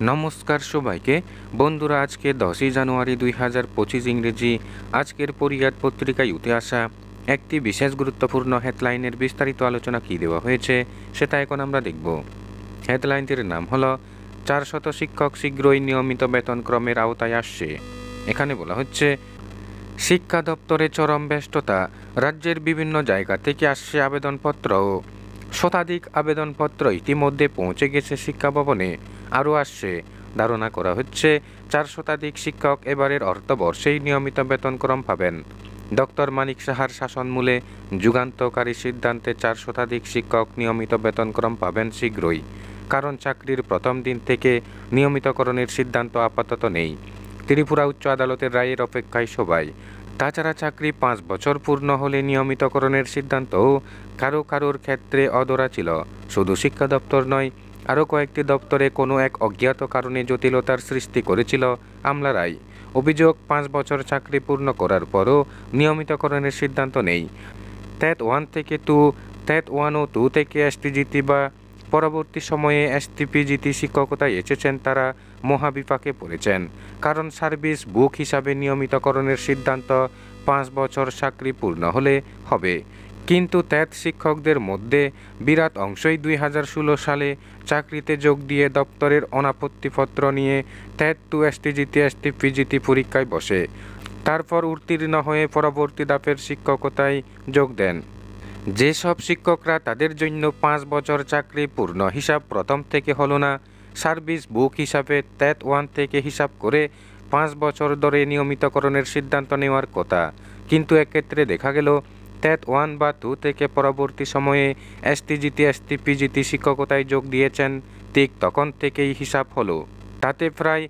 নমস্কার সবাইকে বন্ধুরা, আজকে 10ই জানুয়ারি 2025 ইংরেজি আজকের পরিয়াদ পত্রিকায় উঠে আসা একটি বিশেষ গুরুত্বপূর্ণ হেডলাইনের বিস্তারিত আলোচনা কী দেওয়া হয়েছে সেটা এখন আমরা দেখব। হেডলাইনটির নাম হলো 400 শিক্ষক শীঘ্রই নিয়মিত বেতনক্রমের আওতায় আসছে। এখানে বলা হচ্ছে, শিক্ষা দপ্তরে চরম ব্যস্ততা, রাজ্যের বিভিন্ন জায়গা থেকে আসছে আবেদনপত্র। শতাধিক আবেদনপত্র ইতিমধ্যে পৌঁছে গেছে শিক্ষা ভবনে, আরও আসছে। ধারণা করা হচ্ছে 400 শিক্ষক এবারের অর্থবর্ষেই নিয়মিত বেতনক্রম পাবেন। ডক্টর মানিক সাহার শাসনমূলে যুগান্তকারী সিদ্ধান্তে 400 শিক্ষক নিয়মিত বেতনক্রম পাবেন শীঘ্রই। কারণ চাকরির প্রথম দিন থেকে নিয়মিতকরণের সিদ্ধান্ত আপাতত নেই। ত্রিপুরা উচ্চ আদালতের রায়ের অপেক্ষায় সবাই। তাছাড়া চাকরি 5 বছর পূর্ণ হলে নিয়মিতকরণের সিদ্ধান্তও কারোর ক্ষেত্রে অধরা ছিল। শুধু শিক্ষা দপ্তর নয়, আরও কয়েকটি দপ্তরে কোনো এক অজ্ঞাত কারণে জটিলতার সৃষ্টি করেছিল আমলারাই। অভিযোগ, 5 বছর চাকরি পূর্ণ করার পরও নিয়মিতকরণের সিদ্ধান্ত নেই। TET 1 থেকে 2, TET 1 ও 2 থেকে STGT বা পরবর্তী সময়ে STPGT শিক্ষকতায় এসেছেন তারা মহাবিপাকে পড়েছেন। কারণ সার্ভিস বুক হিসাবে নিয়মিতকরণের সিদ্ধান্ত 5 বছর চাকরি পূর্ণ হলে হবে। কিন্তু TET শিক্ষকদের মধ্যে বিরাট অংশই 2016 সালে চাকরিতে যোগ দিয়ে দপ্তরের অনাপত্তিপত্র নিয়ে TET 2 STGT STPGT পরীক্ষায় বসে। তারপর উত্তীর্ণ হয়ে পরবর্তী ধাপের শিক্ষকতায় যোগ দেন। যেসব শিক্ষকরা তাদের জন্য 5 বছর চাকরি পূর্ণ হিসাব প্রথম থেকে হলো না, সার্ভিস বুক হিসাবে TET 1 থেকে হিসাব করে 5 বছর ধরে নিয়মিতকরণের সিদ্ধান্ত নেওয়ার কথা। কিন্তু এক্ষেত্রে দেখা গেল TET 1 বা 2 থেকে পরবর্তী সময়ে STGT STPGT শিক্ষকতায় যোগ দিয়েছেন, ঠিক তখন থেকেই হিসাব হলো। তাতে প্রায়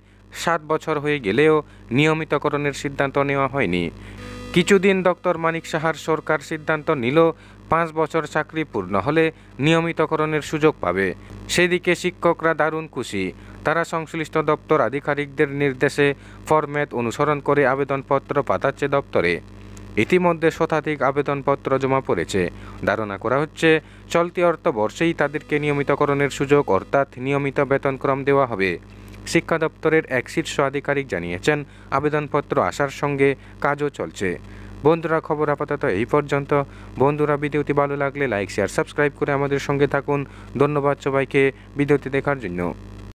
7 বছর হয়ে গেলেও নিয়মিতকরণের সিদ্ধান্ত নেওয়া হয়নি। কিছুদিন ডক্টর মানিক সাহার সরকার সিদ্ধান্ত নিল 5 বছর চাকরি পূর্ণ হলে নিয়মিতকরণের সুযোগ পাবে। সেদিকে শিক্ষকরা দারুণ খুশি। তারা সংশ্লিষ্ট দপ্তর আধিকারিকদের নির্দেশে ফরম্যাট অনুসরণ করে আবেদনপত্র পাঠাচ্ছে দপ্তরে। ইতিমধ্যে শতাধিক আবেদনপত্র জমা পড়েছে। ধারণা করা হচ্ছে চলতি অর্থবর্ষেই তাদেরকে নিয়মিতকরণের সুযোগ অর্থাৎ নিয়মিত বেতনক্রম দেওয়া হবে। শিক্ষা দপ্তরের এক শীর্ষ আধিকারিক জানিয়েছেন, আবেদনপত্র আসার সঙ্গে কাজও চলছে। বন্ধুরা, খবর আপাতত এই পর্যন্ত। বন্ধুরা, ভিডিওটি ভালো লাগলে লাইক, শেয়ার, সাবস্ক্রাইব করে আমাদের সঙ্গে থাকুন। ধন্যবাদ সবাইকে ভিডিওটি দেখার জন্য।